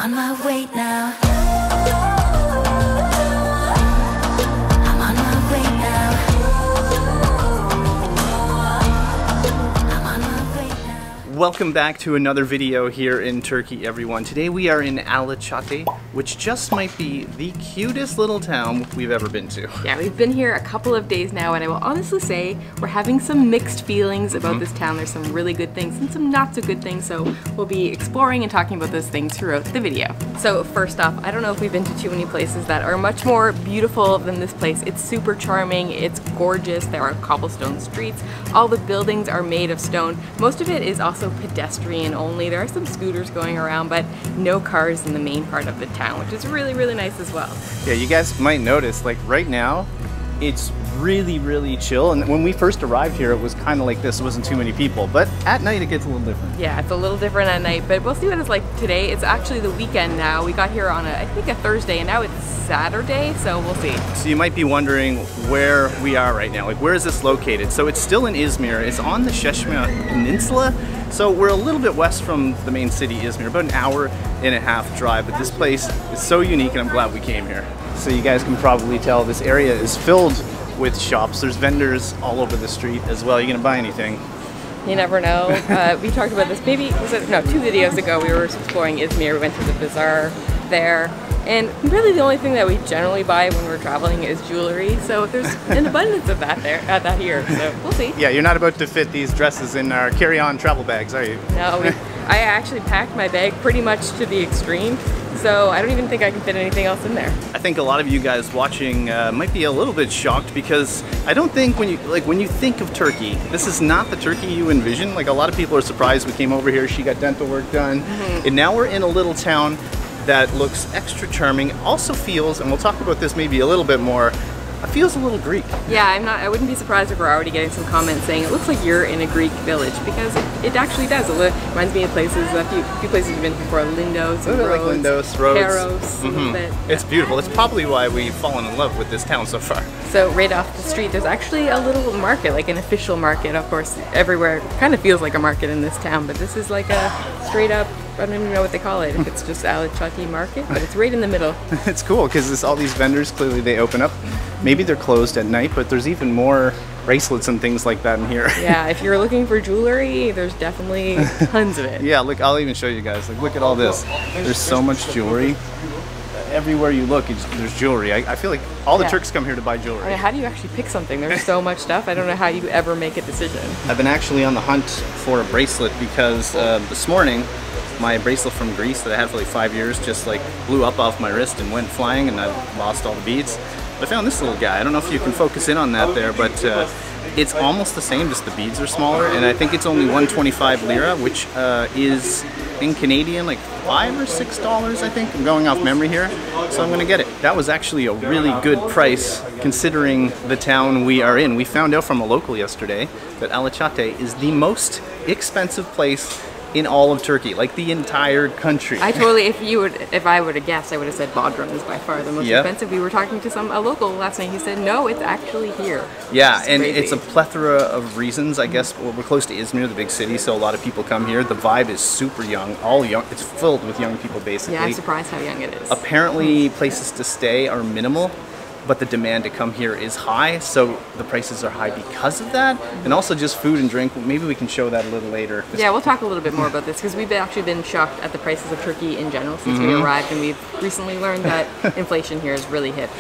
on my way now. Welcome back to another video here in Turkey, everyone. Today we are in Alacati, which just might be the cutest little town we've ever been to. Yeah, we've been here a couple of days now, and I will honestly say we're having some mixed feelings about this town. There's some really good things and some not so good things, so we'll be exploring and talking about those things throughout the video. So first off, I don't know if we've been to too many places that are much more beautiful than this place. It's super charming, it's gorgeous, there are cobblestone streets, all the buildings are made of stone. Most of it is also pedestrian only. There are some scooters going around, but no cars in the main part of the town, which is really, really nice as well. Yeah, you guys might notice, like right now, it's really chill. And when we first arrived here, it was kind of like this. It wasn't too many people, but at night it gets a little different. Yeah, it's a little different at night, but we'll see what it's like today. It's actually the weekend now. We got here on I think a Thursday, and now it's Saturday, so we'll see. So you might be wondering where we are right now. Like, where is this located? So it's still in Izmir. It's on the Çeşme Peninsula. So we're a little bit west from the main city, Izmir, about an hour and a half drive, but this place is so unique and I'm glad we came here. So you guys can probably tell this area is filled with shops. There's vendors all over the street as well. You gonna buy anything? You never know. We talked about this maybe, was it, no, 2 videos ago. We were exploring Izmir. We went to the bazaar there. And really the only thing that we generally buy when we're traveling is jewelry. So there's an abundance of that here. So we'll see. Yeah, you're not about to fit these dresses in our carry-on travel bags, are you? No, I actually packed my bag pretty much to the extreme. So I don't even think I can fit anything else in there. I think a lot of you guys watching might be a little bit shocked because I don't think when you think of Turkey, this is not the Turkey you envision. Like, a lot of people are surprised we came over here. She got dental work done, and now we're in a little town that looks extra charming. Also feels, and we'll talk about this maybe a little bit more, it feels a little Greek. Yeah, I wouldn't be surprised if we're already getting some comments saying it looks like you're in a Greek village, because it actually does. It reminds me of places, a few places we've been before, Lindos, a little bit like Lindos, Rhodes. Paros, a little bit. It's beautiful. It's probably why we've fallen in love with this town so far. So right off the street, there's actually a little market, like an official market. Of course, everywhere kind of feels like a market in this town, but this is like a straight up, I don't even know what they call it, if it's just Alacati market, but it's right in the middle. It's cool because all these vendors, clearly they open up. Maybe they're closed at night, but there's even more bracelets and things like that in here. Yeah, if you're looking for jewelry, there's definitely tons of it. Yeah, look, I'll even show you guys. Like, look at all this. There's so much jewelry. Everywhere you look, there's jewelry. I feel like all the Turks come here to buy jewelry. I mean, how do you actually pick something? There's so much stuff. I don't know how you ever make a decision. I've been actually on the hunt for a bracelet because this morning, my bracelet from Greece that I had for like 5 years just like blew up off my wrist and went flying, and I lost all the beads. But I found this little guy. I don't know if you can focus in on that there, but it's almost the same, just the beads are smaller, and I think it's only 125 lira, which is in Canadian like $5 or $6, I think. I'm going off memory here, so I'm gonna get it. That was actually a really good price considering the town we are in. We found out from a local yesterday that Alacati is the most expensive place in all of Turkey, like the entire country. I totally, if I would have guessed, I would have said Bodrum is by far the most expensive. We were talking to a local last night. He said, no, it's actually here. Yeah, and it's a plethora of reasons. I guess we're close to Izmir, the big city, so a lot of people come here. The vibe is super young, all young. It's filled with young people, basically. Yeah, I'm surprised how young it is. Apparently, places to stay are minimal, but the demand to come here is high, so the prices are high because of that. And also just food and drink. Maybe we can show that a little later. Yeah, we'll talk a little bit more about this because we've actually been shocked at the prices of Turkey in general since we arrived, and we've recently learned that inflation here has really hit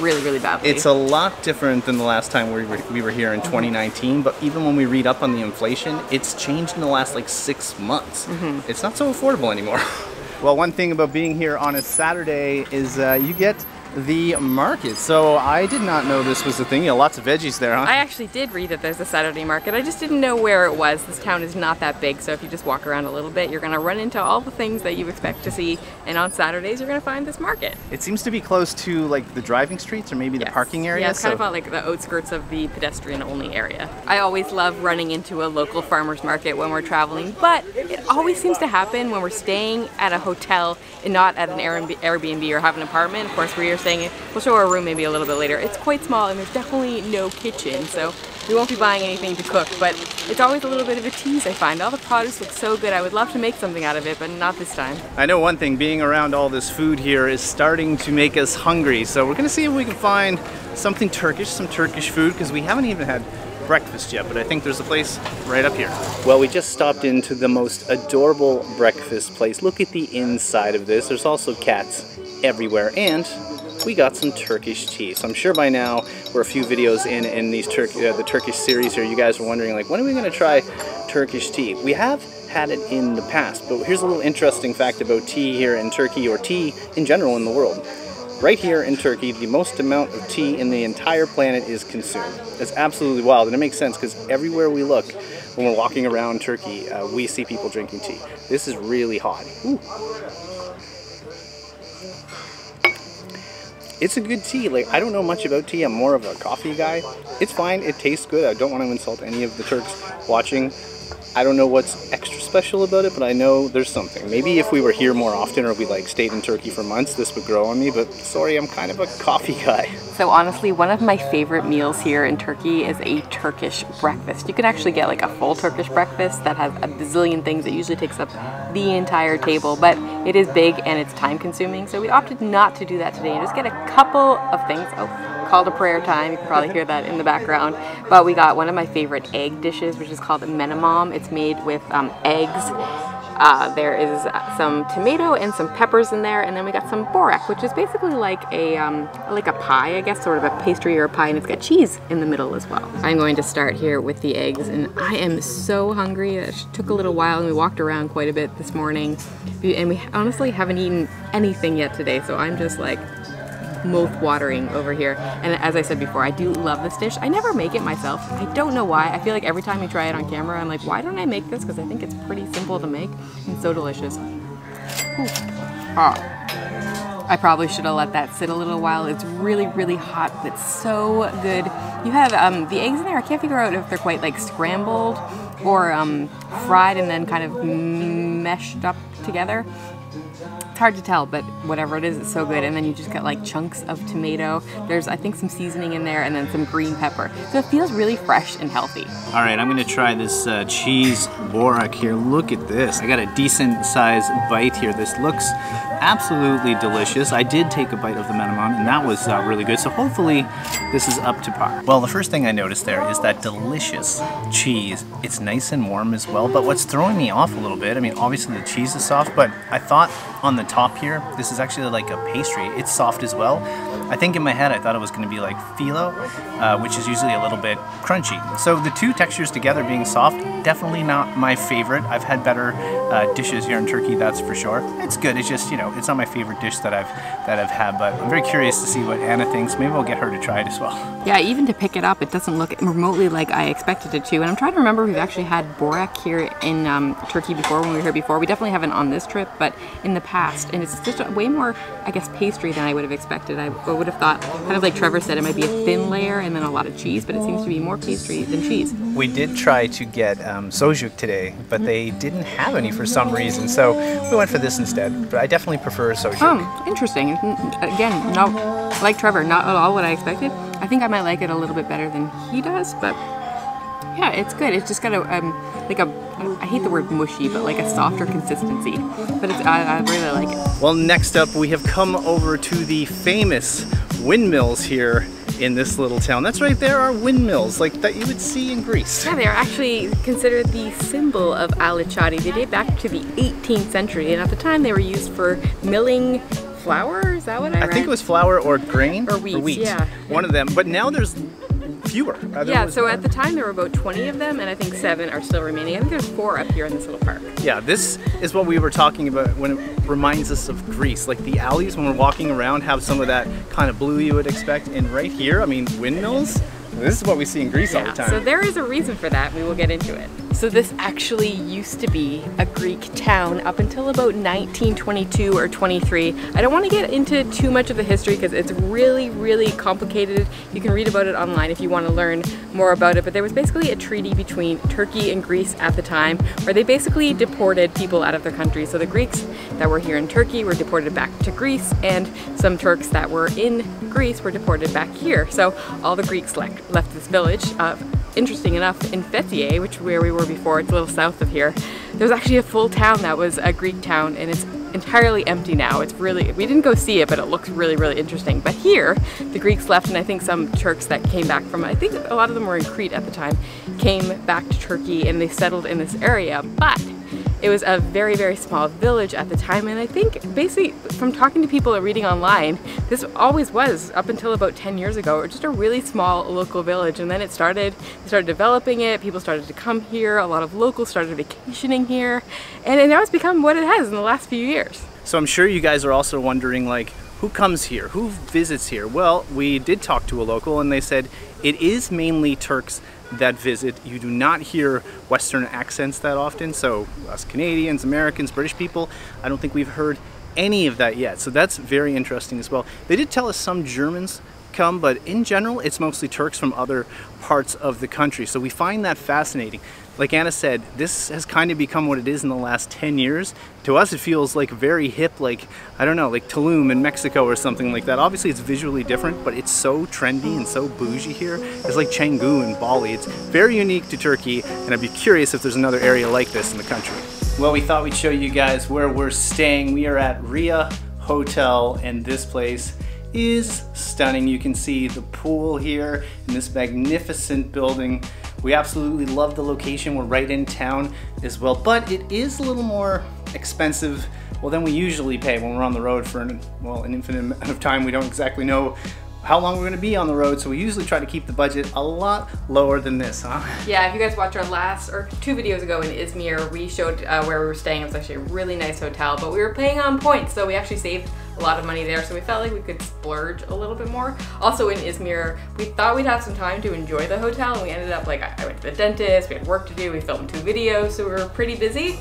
really badly. It's a lot different than the last time we were here in 2019, but even when we read up on the inflation, it's changed in the last like 6 months. It's not so affordable anymore. Well, one thing about being here on a Saturday is you get the market. So I did not know this was a thing. You know, lots of veggies there, huh? I actually did read that there's a Saturday market. I just didn't know where it was. This town is not that big, so if you just walk around a little bit, you're going to run into all the things that you expect to see, and on Saturdays you're going to find this market. It seems to be close to like the driving streets or maybe the parking area. Yeah, it's kind of on like the outskirts of the pedestrian only area. I always love running into a local farmer's market when we're traveling, but it always seems to happen when we're staying at a hotel and not at an Airbnb or have an apartment. Of course, we're we're staying in. We'll show our room maybe a little bit later. It's quite small and there's definitely no kitchen, so we won't be buying anything to cook, but it's always a little bit of a tease, I find. All the produce looks so good. I would love to make something out of it, but not this time. I know one thing, being around all this food here is starting to make us hungry, so we're gonna see if we can find something Turkish, some Turkish food, because we haven't even had breakfast yet, but I think there's a place right up here. Well, we just stopped into the most adorable breakfast place. Look at the inside of this. There's also cats everywhere, and we got some Turkish tea. So I'm sure by now we're a few videos in these the Turkish series here. You guys are wondering, like, when are we going to try Turkish tea? We have had it in the past, but here's a little interesting fact about tea here in Turkey, or tea in general in the world. Right here in Turkey, the most amount of tea in the entire planet is consumed. It's absolutely wild, and it makes sense because everywhere we look when we're walking around Turkey, we see people drinking tea. This is really hot. Ooh. It's a good tea. Like, I don't know much about tea. I'm more of a coffee guy. It's fine. It tastes good. I don't want to insult any of the Turks watching. I don't know what's extra special about it, but I know there's something. Maybe if we were here more often, or we like stayed in Turkey for months, this would grow on me, but sorry, I'm kind of a coffee guy. So honestly, one of my favorite meals here in Turkey is a Turkish breakfast. You can actually get like a full Turkish breakfast that has a bazillion things. It usually takes up the entire table, but it is big and it's time consuming. So we opted not to do that today and just get a couple of things. Oh, call to prayer time. You can probably hear that in the background. But we got one of my favorite egg dishes, which is called menemam. It's made with eggs. There is some tomato and some peppers in there, and then we got some borek, which is basically like a pie, I guess, sort of a pastry or a pie, and it's got cheese in the middle as well. I'm going to start here with the eggs, and I am so hungry. It took a little while, and we walked around quite a bit this morning, and we honestly haven't eaten anything yet today, so I'm just like mouth-watering over here. And as I said before, I do love this dish. I never make it myself. I don't know why. I feel like every time you try it on camera, I'm like, why don't I make this? Because I think it's pretty simple to make and so delicious. Ooh. Ah. I probably should have let that sit a little while. It's really, really hot, but it's so good. You have the eggs in there. I can't figure out if they're quite like scrambled or fried and then kind of meshed up together. It's hard to tell, but whatever it is, it's so good. And then you just get like chunks of tomato. There's, I think, some seasoning in there, and then some green pepper. So it feels really fresh and healthy. All right, I'm gonna try this cheese borek here. Look at this. I got a decent size bite here. This looks absolutely delicious. I did take a bite of the menemam, and that was really good. So hopefully this is up to par. Well, the first thing I noticed there is that delicious cheese. It's nice and warm as well, but what's throwing me off a little bit, I mean, obviously the cheese is soft, but I thought on the top here, this is actually like a pastry. It's soft as well. I think in my head I thought it was going to be like phyllo, which is usually a little bit crunchy. So the two textures together being soft, definitely not my favorite. I've had better dishes here in Turkey, that's for sure. It's good. It's just, you know, it's not my favorite dish that I've had, but I'm very curious to see what Anna thinks. Maybe I'll get her to try it as well. Yeah, even to pick it up, it doesn't look remotely like I expected it to. And I'm trying to remember if we've actually had borek here in Turkey before, when we were here before. We definitely haven't on this trip, but in the past. And it's just way more, I guess, pastry than I would have expected. I would have thought, kind of like Trevor said, it might be a thin layer and then a lot of cheese, but it seems to be more pastry than cheese. We did try to get sojuk today, but they didn't have any for some reason, so we went for this instead. But I definitely prefer sojuk. Interesting. Again, not like Trevor, not at all what I expected. I think I might like it a little bit better than he does, but yeah, it's good. It's just got a like a, I hate the word mushy, but like a softer consistency. But it's, I really like it. Well, next up we have come over to the famous windmills here in this little town. That's right, there are windmills like that you would see in Greece. Yeah, they are actually considered the symbol of Alacati. They date back to the 18th century, and at the time they were used for milling flour. Is that what I read? I think it was flour or grain or wheat. Yeah, one of them. But now there's fewer. Yeah, so at the time there were about 20 of them, and I think 7 are still remaining. I think there's 4 up here in this little park. Yeah, this is what we were talking about when it reminds us of Greece. Like the alleys when we're walking around have some of that kind of blue you would expect, and right here, I mean, windmills, this is what we see in Greece all the time. So there is a reason for that. We will get into it. So this actually used to be a Greek town up until about 1922 or 23. I don't want to get into too much of the history because it's really, really complicated. You can read about it online if you want to learn more about it, but there was basically a treaty between Turkey and Greece at the time where they basically deported people out of their country. So the Greeks that were here in Turkey were deported back to Greece, and some Turks that were in Greece were deported back here. So all the Greeks left this village. Interesting enough, in Fethiye, which where we were before, it's a little south of here, there's actually a full town that was a Greek town, and it's entirely empty now. It's really, we didn't go see it, but it looks really, really interesting. But here, the Greeks left, and I think some Turks that came back from, I think a lot of them were in Crete at the time, came back to Turkey and they settled in this area. But it was a very, very small village at the time, and I think basically from talking to people and reading online, this always was, up until about 10 years ago, just a really small local village. And then they started developing it, people started to come here, a lot of locals started vacationing here, and now it's become what it has in the last few years. So I'm sure you guys are also wondering, like, who comes here? Who visits here? Well, we did talk to a local and they said it is mainly Turks that visit. You do not hear Western accents that often, so us Canadians, Americans, British people, I don't think we've heard any of that yet, so that's very interesting as well. They did tell us some Germans come, but in general it's mostly Turks from other parts of the country, so we find that fascinating. Like Anna said, this has kind of become what it is in the last 10 years. To us it feels like very hip, like, I don't know, like Tulum in Mexico or something like that. Obviously it's visually different, but it's so trendy and so bougie here. It's like Canggu and Bali. It's very unique to Turkey, and I'd be curious if there's another area like this in the country. Well, we thought we'd show you guys where we're staying. We are at Ria Hotel, and this place is stunning. You can see the pool here in this magnificent building. We absolutely love the location. We're right in town as well, but it is a little more expensive, well, than we usually pay when we're on the road for an infinite amount of time. We don't exactly know how long we're going to be on the road, so we usually try to keep the budget a lot lower than this, huh? Yeah, if you guys watched our last, or 2 videos ago in Izmir, we showed where we were staying. It was actually a really nice hotel, but we were paying on points, so we actually saved a lot of money there, so we felt like we could splurge a little bit more. Also in Izmir, we thought we'd have some time to enjoy the hotel, and we ended up, like, I went to the dentist, we had work to do, we filmed 2 videos, so we were pretty busy.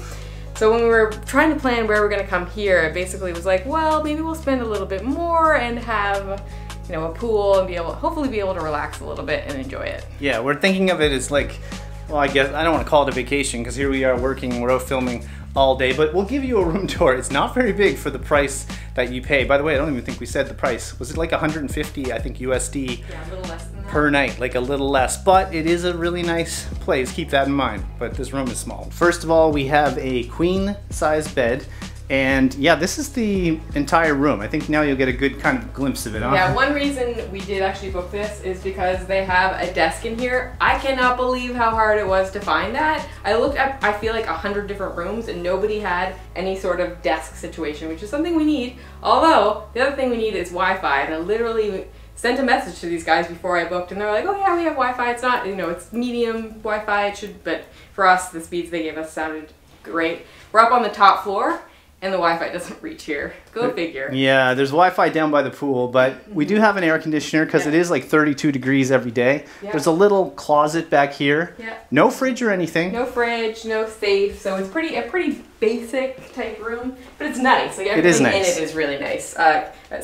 So when we were trying to plan where we're gonna come here, it basically was like, well, maybe we'll spend a little bit more and have, you know, a pool and hopefully be able to relax a little bit and enjoy it. Yeah, we're thinking of it as like, well, I guess, I don't want to call it a vacation because here we are working, we're out filming all day, but we'll give you a room tour. It's not very big for the price that you pay. By the way, I don't even think we said the price. Was it like 150, I think, USD? Yeah, a little less than that. Per night, like a little less, but it is a really nice place. Keep that in mind, but this room is small. First of all, we have a queen size bed. And yeah, this is the entire room. I think now you'll get a good kind of glimpse of it, huh? Yeah, one reason we did actually book this is because they have a desk in here. I cannot believe how hard it was to find that. I looked at, I feel like 100 different rooms, and nobody had any sort of desk situation, which is something we need. Although, the other thing we need is Wi-Fi, and I literally sent a message to these guys before I booked, and they're like, oh yeah, we have Wi-Fi. It's not, you know, it's medium Wi-Fi, it should, but for us, the speeds they gave us sounded great. We're up on the top floor, and the Wi-Fi doesn't reach here. Go figure. Yeah, there's Wi-Fi down by the pool, but we do have an air conditioner because it is like 32 degrees every day. Yeah. There's a little closet back here. Yeah. No fridge or anything. No fridge, no safe, so it's a pretty basic type room, but it's nice. Like everything in it is really nice.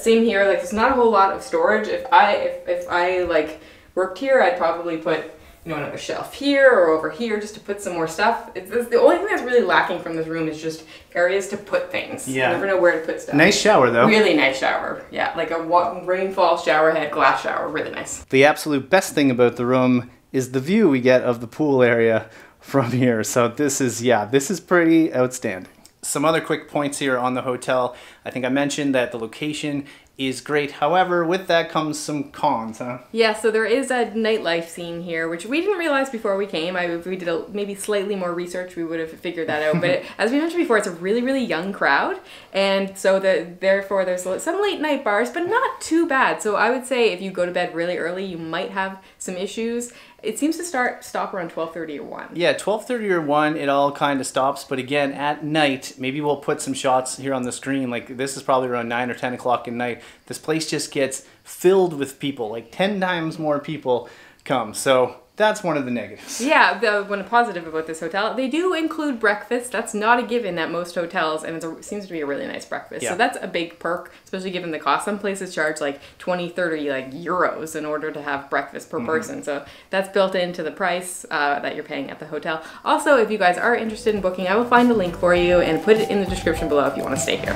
Same here. Like there's not a whole lot of storage. If I like worked here, I'd probably put, you know, another shelf here or over here just to put some more stuff. The only thing that's really lacking from this room is just areas to put things. Yeah. You never know where to put stuff. Nice shower though. Really nice shower. Yeah, like a rainfall shower head, glass shower, really nice. The absolute best thing about the room is the view we get of the pool area from here. So this is pretty outstanding. Some other quick points here on the hotel. I think I mentioned that the location is great. However, with that comes some cons, huh? Yeah, so there is a nightlife scene here, which we didn't realize before we came. If we did maybe slightly more research, we would have figured that out. But as we mentioned before, it's a really, really young crowd. And so therefore there's some late night bars, but not too bad. So I would say if you go to bed really early, you might have some issues. It seems to stop around 12:30 or 1. Yeah, 12:30 or 1, it all kind of stops. But again, at night, maybe we'll put some shots here on the screen. Like this is probably around 9 or 10 o'clock at night. This place just gets filled with people, like 10 times more people come. So that's one of the negatives. Yeah, one positive about this hotel, they do include breakfast. That's not a given at most hotels, and it seems to be a really nice breakfast. Yeah. So that's a big perk, especially given the cost. Some places charge like 20, 30 like euros in order to have breakfast per person. So that's built into the price that you're paying at the hotel. Also, if you guys are interested in booking, I will find a link for you and put it in the description below if you want to stay here.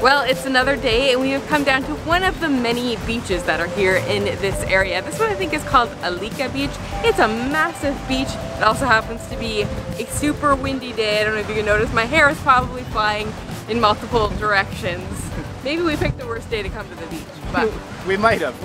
Well, it's another day and we have come down to one of the many beaches that are here in this area. This one I think is called Ilıca Beach. It's a massive beach. It also happens to be a super windy day. I don't know if you can notice, my hair is probably flying in multiple directions. Maybe we picked the worst day to come to the beach, but we might have,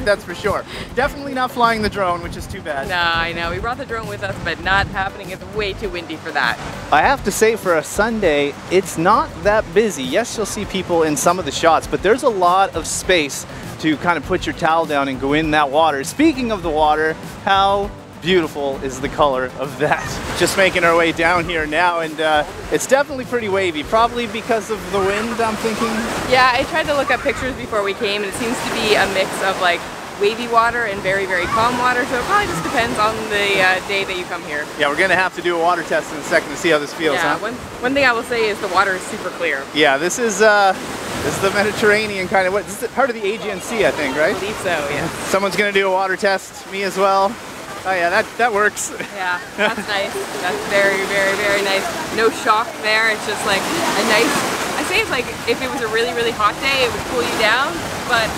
that's for sure. Definitely not flying the drone, which is too bad. No, I know, we brought the drone with us, but not happening. It's way too windy for that. I have to say, for a Sunday, it's not that busy. Yes, you'll see people in some of the shots, but there's a lot of space to kind of put your towel down and go in that water. Speaking of the water, how beautiful is the color of that? Just making our way down here now, and it's definitely pretty wavy, probably because of the wind, I'm thinking. Yeah, I tried to look up pictures before we came, and it seems to be a mix of like wavy water and very, very calm water, so it probably just depends on the day that you come here. Yeah, we're gonna have to do a water test in a second to see how this feels, yeah, huh? One thing I will say is the water is super clear. Yeah, this is the Mediterranean kind of, this is part of the Aegean Sea, I think, right? I believe so, yeah. Someone's gonna do a water test, me as well. Oh yeah, that works. Yeah, that's nice. That's very, very, very nice. No shock there. It's just like a nice, I say it's like if it was a really, really hot day, it would cool you down, but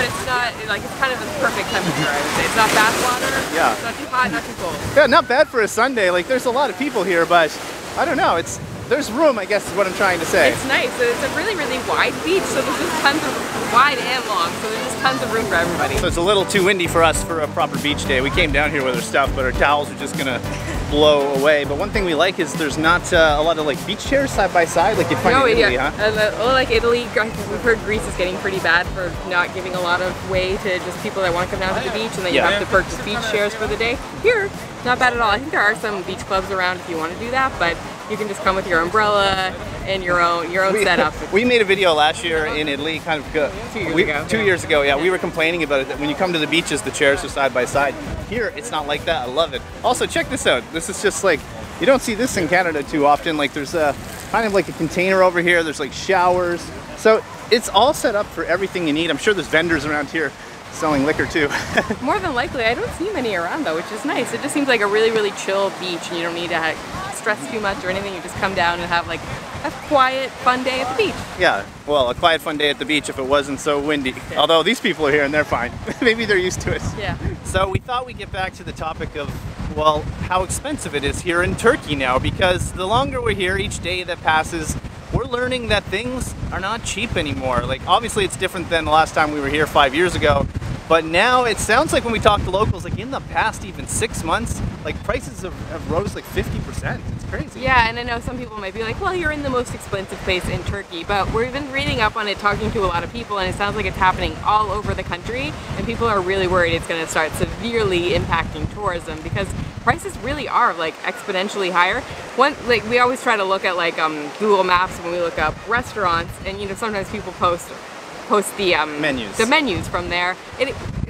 it's not, like it's kind of the perfect temperature, I would say. It's not bath water. Yeah. It's not too hot, not too cold. Yeah, not bad for a Sunday. Like there's a lot of people here, but I don't know, there's room, I guess is what I'm trying to say. It's nice. It's a really, really wide beach, so there's just tons of, wide and long, so there's just tons of room for everybody. So it's a little too windy for us for a proper beach day. We came down here with our stuff, but our towels are just gonna blow away. But one thing we like is there's not a lot of like beach chairs side by side like you'd find in Italy, huh? Like Italy, we've heard Greece is getting pretty bad for not giving a lot of way to just people that want to come down to the beach, and then you have to purchase beach chairs for the day. Here, not bad at all. I think there are some beach clubs around if you want to do that, but you can just come with your umbrella and your own setup. We made a video last year in Italy, kind of 2 years ago. Yeah, we were complaining about it, that when you come to the beaches, the chairs are side by side. Here, it's not like that. I love it. Also, check this out. This is just like, you don't see this in Canada too often. Like there's a kind of like a container over here. There's like showers. So it's all set up for everything you need. I'm sure there's vendors around here selling liquor too. More than likely. I don't see many around though, which is nice. It just seems like a really, really chill beach, and you don't need to stress too much or anything. You just come down and have like a quiet, fun day at the beach. Yeah, well, a quiet, fun day at the beach if it wasn't so windy. Although these people are here and they're fine. Maybe they're used to it. Yeah. So we thought we'd get back to the topic of, well, how expensive it is here in Turkey now, because the longer we're here, each day that passes, we're learning that things are not cheap anymore. Like, obviously it's different than the last time we were here 5 years ago, but now it sounds like when we talk to locals, like in the past even 6 months, like prices have rose like 50%. It's crazy. Yeah, and I know some people might be like, well, you're in the most expensive place in Turkey, but we've been reading up on it, talking to a lot of people, and it sounds like it's happening all over the country, and people are really worried it's going to start severely impacting tourism, because prices really are like exponentially higher. Like we always try to look at like Google Maps when we look up restaurants, and you know sometimes people post the menus from there.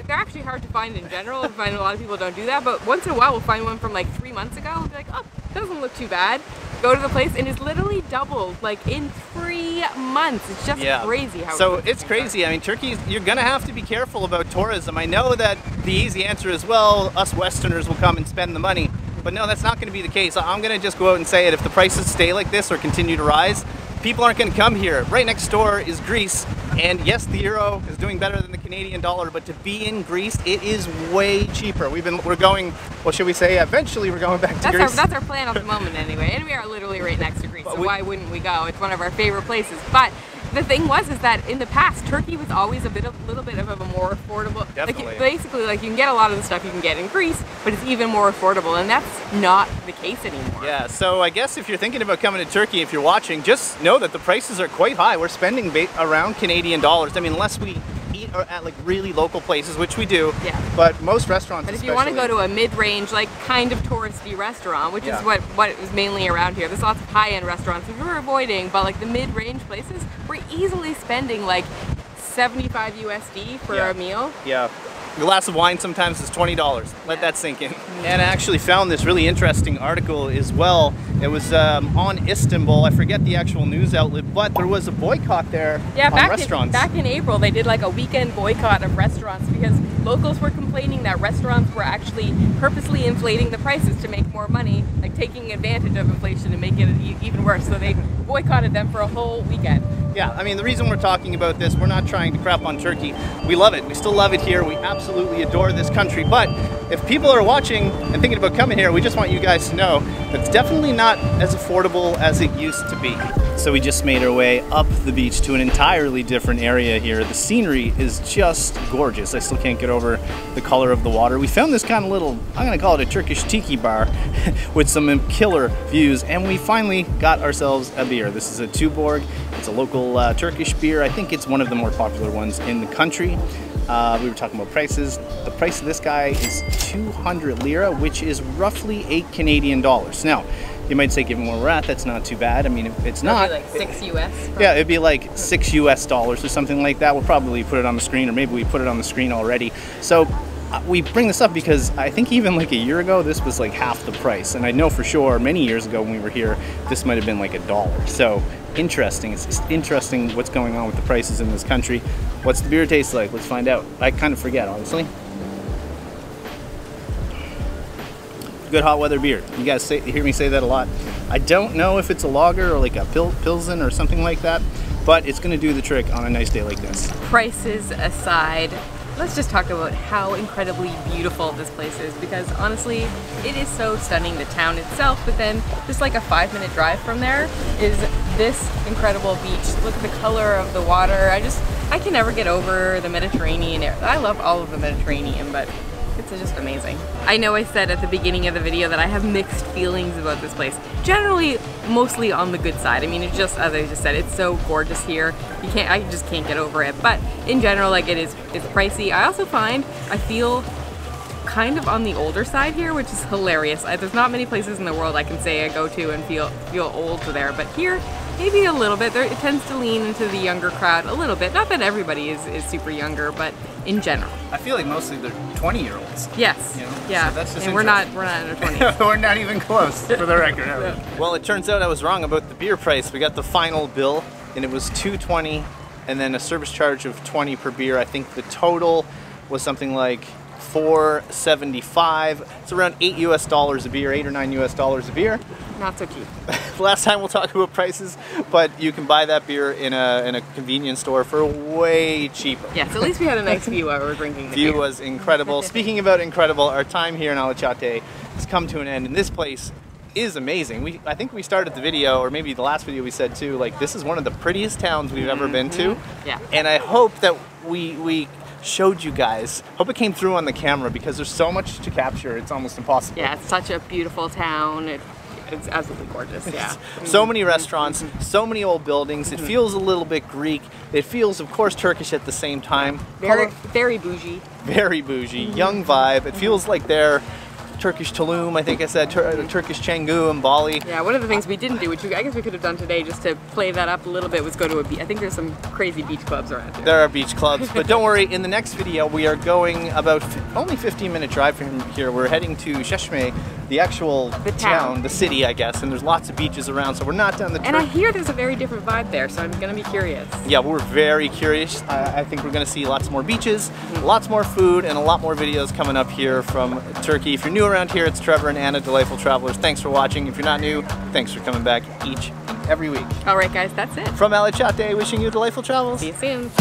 They're actually hard to find in general. I find a lot of people don't do that, but once in a while we'll find one from like 3 months ago. We'll be like, oh, doesn't look too bad. Go to the place and it's literally doubled like in 3 months. It's just crazy how it's crazy. I mean, Turkey, you're gonna have to be careful about tourism. I know that the easy answer is, well, us Westerners will come and spend the money. But no, that's not going to be the case. I'm going to just go out and say it. If the prices stay like this or continue to rise, people aren't going to come here. Right next door is Greece, and yes, the euro is doing better than the Canadian dollar, but to be in Greece, it is way cheaper. We're going, what should we say, eventually we're going back to Greece. That's our plan at the moment anyway, and we are literally right next to Greece, so why wouldn't we go? It's one of our favorite places. But the thing is that in the past, Turkey was always little bit of a more affordable. Definitely. Like, basically, like you can get a lot of the stuff you can get in Greece, but it's even more affordable, and that's not the case anymore. Yeah, so I guess if you're thinking about coming to Turkey, if you're watching, just know that the prices are quite high. We're spending around Canadian dollars. I mean, unless we eat at like really local places, which we do. Yeah. But most restaurants, but if you want to go to a mid-range, like kind of touristy restaurant, which is what is mainly around here. There's lots of high-end restaurants which we're avoiding, but like the mid-range places, we're easily spending like 75 USD for a meal. Yeah. A glass of wine sometimes is $20. Let that sink in. And I actually found this really interesting article as well. It was on Istanbul. I forget the actual news outlet, but there was a boycott there on restaurants. Back in April, they did like a weekend boycott of restaurants because locals were complaining that restaurants were actually purposely inflating the prices to make more money, like taking advantage of inflation to make it even worse. So they boycotted them for a whole weekend. Yeah, I mean, the reason we're talking about this, we're not trying to crap on Turkey. We love it. We still love it here. We absolutely adore this country. But if people are watching and thinking about coming here, we just want you guys to know that it's definitely not as affordable as it used to be. So we just made our way up the beach to an entirely different area here. The scenery is just gorgeous. I still can't get over the color of the water. We found this kind of little, I'm gonna call it a Turkish tiki bar with some killer views, and we finally got ourselves a beer. This is a Tuborg. It's a local Turkish beer. I think it's one of the more popular ones in the country. We were talking about prices. The price of this guy is 200 lira, which is roughly $8 Canadian. Now, you might say, given where we're at, that's not too bad. I mean, if it's not, like 6 US. Probably. Yeah, it'd be like $6 US or something like that. We'll probably put it on the screen, or maybe we put it on the screen already. So we bring this up because I think even like a year ago, this was like half the price. And I know for sure many years ago when we were here, this might have been like $1. So interesting. It's just interesting what's going on with the prices in this country. What's the beer taste like? Let's find out. I kind of forget, honestly. Good hot weather beer. You guys hear me say that a lot. I don't know if it's a lager or like a Pilsen or something like that, but it's gonna do the trick on a nice day like this. Prices aside, let's just talk about how incredibly beautiful this place is, because honestly, it is so stunning, the town itself, but then just like a 5-minute drive from there is this incredible beach. Look at the color of the water. I can never get over the Mediterranean air. I love all of the Mediterranean, but it's just amazing. I know I said at the beginning of the video that I have mixed feelings about this place. Generally, mostly on the good side. I mean, it's just, as I just said, it's so gorgeous here. I just can't get over it. But in general, like it's pricey. I also I feel kind of on the older side here, which is hilarious. There's not many places in the world I can say I go to and feel old there, but here, maybe a little bit. It tends to lean into the younger crowd a little bit. Not that everybody is super younger, but in general. I feel like mostly they're 20-year-olds. Yes. You know? Yeah. So that's just and we're not under 20. We're not even close, for the record. Well, it turns out I was wrong about the beer price. We got the final bill, and it was $2.20, and then a service charge of $20 per beer. I think the total was something like $4.75. It's around $8 US a beer, $8 or $9 US a beer. Not so cheap. Last time we'll talk about prices, but you can buy that beer in a convenience store for way cheaper. Yes, at least we had a nice view while we were drinking the beer. View was incredible. Speaking about incredible, our time here in Alacati has come to an end, and this place is amazing. I think we started the video, or maybe the last video we said too, like this is one of the prettiest towns we've ever been to. Yeah. And I hope that we showed you guys. Hope it came through on the camera, because there's so much to capture, it's almost impossible. Yeah, it's such a beautiful town. It's absolutely gorgeous, yeah. So many restaurants, so many old buildings. It feels a little bit Greek. It feels, of course, Turkish at the same time. Very bougie. Very bougie, young vibe. It feels like they're Turkish Tulum, I think I said, Turkish Canggu and Bali. Yeah, one of the things we didn't do, which I guess we could have done today just to play that up a little bit, was go to a beach. I think there's some crazy beach clubs around here. There are beach clubs, but don't worry, in the next video we are going about only 15-minute drive from here. We're heading to Çeşme, the actual town, the city, I guess, and there's lots of beaches around, so we're not down the And I hear there's a very different vibe there, so I'm gonna be curious. Yeah, we're very curious. I think we're gonna see lots more beaches, lots more food, and a lot more videos coming up here from Turkey. If you're new around here, it's Trevor and Anna, Delightful Travelers. Thanks for watching. If you're not new, thanks for coming back each and every week. All right, guys, that's it. From Alacati, wishing you delightful travels. See you soon.